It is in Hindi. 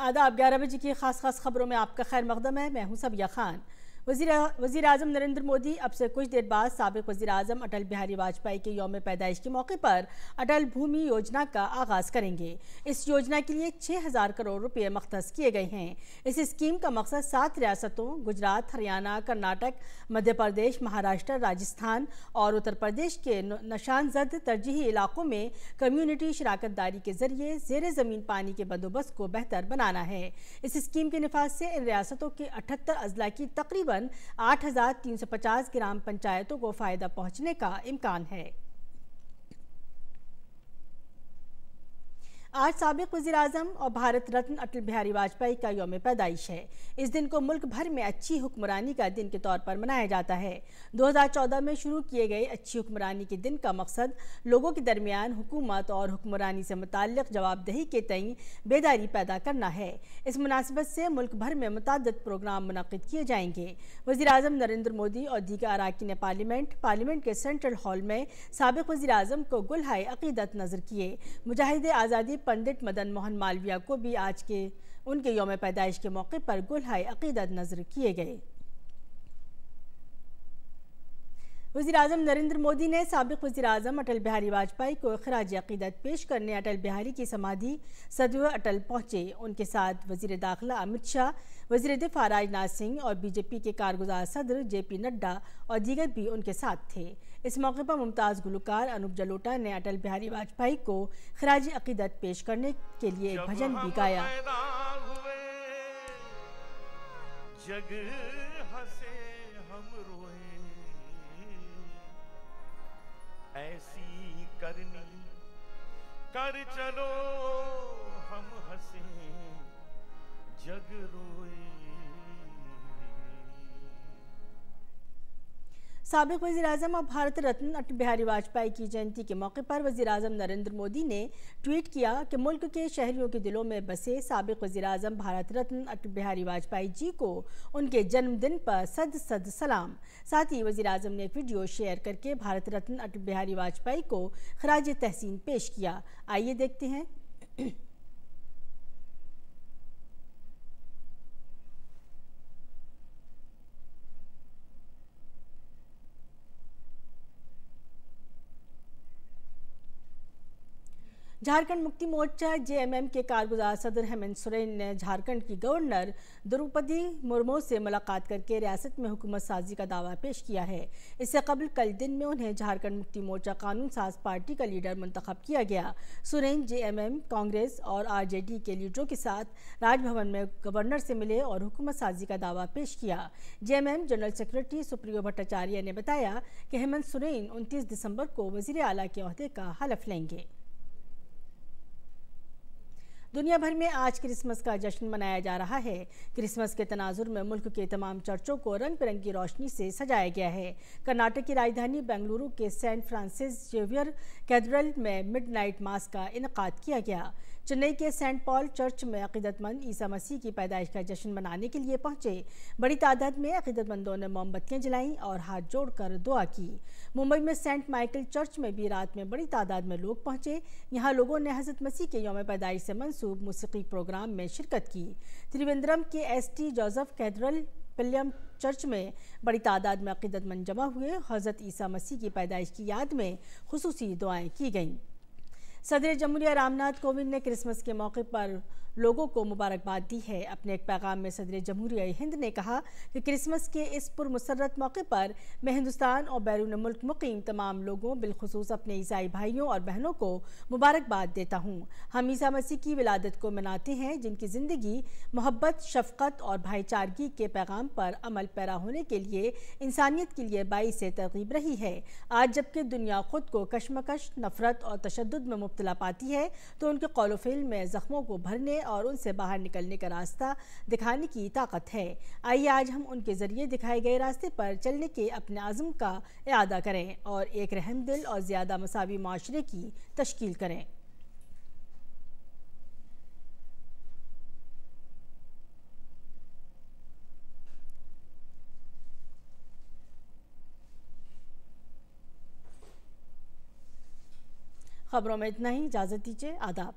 आदाब। 11 बजे की खास खबरों में आपका खैर मकदम है। मैं हूं सबिया खान। वज़ीर आज़म नरेंद्र मोदी अब से कुछ देर बाद साबिक़ वज़ीर आज़म अटल बिहारी वाजपेयी के यौम पैदाइश के मौके पर अटल भूमि योजना का आगाज़ करेंगे। इस योजना के लिए 6,000 करोड़ रुपए मख्तस किए गए हैं। इस स्कीम का मकसद 7 रियासतों गुजरात, हरियाणा, कर्नाटक, मध्य प्रदेश, महाराष्ट्र, राजस्थान और उत्तर प्रदेश के निशानजद तरजीही इलाकों में कम्यूनिटी शराकत दारी के जरिए ज़ेर ज़मीन पानी के बंदोबस्त को बेहतर बनाना है। इस स्कीम के निफाज से इन रियासतों के 78 अजला की तकरीबन 8,350 ग्राम पंचायतों को फायदा पहुंचने का इम्कान है। आज साबिक़ वज़ीर आज़म और भारत रत्न अटल बिहारी वाजपेयी का यौम पैदाइश है। इस दिन को मुल्क भर में अच्छी हुक्मरानी का दिन के तौर पर मनाया जाता है। 2014 में शुरू किए गए अच्छी हुक्मरानी के दिन का मकसद लोगों के दरमियान हुकूमत और हुक्मरानी से मुताल्लिक़ जवाबदेही के तईं बेदारी पैदा करना है। इस मुनासिबत से मुल्क भर में मुतअद्दिद प्रोग्राम मुनक़्क़िद किए जाएंगे। वज़ीर आज़म नरेंद्र मोदी और दीगर अरकान पार्लियामेंट के सेंट्रल हॉल में साबिक़ वज़ीर आज़म को गुलहाए अक़ीदत नज़र किए। मुजाहिद आज़ादी पंडित मदन मोहन मालवीय को भी आज के उनके यौम पैदाइश के मौके पर गुलहाए अक़ीदत नज़र किए गए। वज़ीर आज़म नरेंद्र मोदी ने साबिक़ वज़ीर आज़म अटल बिहारी वाजपेयी को ख़िराज अक़ीदत पेश करने अटल बिहारी की समाधि सदैव अटल पहुँचे। उनके साथ वज़ीर दाखिला अमित शाह, वज़ीर दिफ़ा राजनाथ सिंह और बीजेपी के कारगुज़ार सदर JP नड्डा और दीगर भी उनके साथ थे। इस मौके पर मुमताज़ गुलकार अनूप जलोटा ने अटल बिहारी वाजपेयी को ख़िराज अक़ीदत पेश करने के लिए एक भजन भी गाया। जग हंसे हम रोए, ऐसी करनी कर चलो हम हंसे जग रोए। साबिक़ वज़ीर आज़म और भारत रत्न अटल बिहारी वाजपेयी की जयंती के मौके पर वज़ीर आज़म नरेंद्र मोदी ने ट्वीट किया कि मुल्क के शहरियों के दिलों में बसे साबिक़ वज़ीर आज़म भारत रत्न अटल बिहारी वाजपेयी जी को उनके जन्मदिन पर सद सद सलाम। साथ ही वज़ीर आज़म ने वीडियो शेयर करके भारत रत्न अटल बिहारी वाजपेयी को ख़िराज तहसीन पेश किया। आइए देखते हैं। झारखंड मुक्ति मोर्चा JMM के कारगुजार सदर हेमंत सोरेन ने झारखंड की गवर्नर द्रौपदी मुर्मू से मुलाकात करके रियासत में हुकूमत साजी का दावा पेश किया है। इससे कबल कल दिन में उन्हें झारखंड मुक्ति मोर्चा कानून साज पार्टी का लीडर मुंतखब किया गया। सोरेन JMM, कांग्रेस और RJD के लीडरों के साथ राजभवन में गवर्नर से मिले और हुकूमत साजी का दावा पेश किया। JMM general secretary Supriyo Bhattacharya ने बताया कि हेमंत सोरेन 29 दिसंबर को वज़ीर आला के ओहदे का हलफ लेंगे। दुनिया भर में आज क्रिसमस का जश्न मनाया जा रहा है। क्रिसमस के तनाजुर में मुल्क के तमाम चर्चों को रंग बिरंगी रोशनी से सजाया गया है। कर्नाटक की राजधानी बेंगलुरु के सेंट फ्रांसिस जेवियर कैथेड्रल में मिडनाइट मास का इनकाद किया गया। चेन्नई के सेंट पॉल चर्च में अक़ीदतमंद ईसा मसीह की पैदाइश का जश्न मनाने के लिए पहुंचे। बड़ी तादाद में अक़ीदतमंदों ने मोमबत्तियां जलाईं और हाथ जोड़कर दुआ की। मुंबई में सेंट माइकल चर्च में भी रात में बड़ी तादाद में लोग पहुंचे। यहाँ लोगों ने हज़रत मसीह के यौम पैदाइश से मंसूब मूसीकी प्रोग्राम में शिरकत की। त्रिवेंद्रम के ST जोसेफ कैथेड्रल पिल्लियम चर्च में बड़ी तादाद में अक़ीदतमंद जमा हुए। हज़रत ईसा मसीह की पैदाइश की याद में खुसूसी दुआएं की गईं। सदर जमहूरिया रामनाथ कोविंद ने क्रिसमस के मौके पर लोगों को मुबारकबाद दी है। अपने एक पैगाम में सदर जमहूरिया हिंद ने कहा कि क्रिसमस के इस पुरमसरत मौके पर मैं हिंदुस्तान और बैरून मुल्क मुकीम तमाम लोगों, बिलखुसूस अपने ईसाई भाइयों और बहनों को मुबारकबाद देता हूँ। हम ईसा मसीह की विलादत को मनाते हैं, जिनकी ज़िंदगी मोहब्बत, शफ़क़त और भाईचारगी के पैगाम पर अमल पैरा होने के लिए इंसानियत के लिए बाइस तरग़ीब रही है। आज जबकि दुनिया खुद को कशमकश, नफ़रत और तशद्दुद में मुब्तला पाती है, तो उनके कौल फ़िल में ज़ख्मों को भरने और उनसे बाहर निकलने का रास्ता दिखाने की ताकत है। आइए आज हम उनके ज़रिए दिखाए गए रास्ते पर चलने के अपने आज़म का इरादा करें और एक रहमदिल और ज़्यादा मसावी माशरे की तश्कील करें। खबरों में इतना ही। इजाज़त दीजिए। आदाब।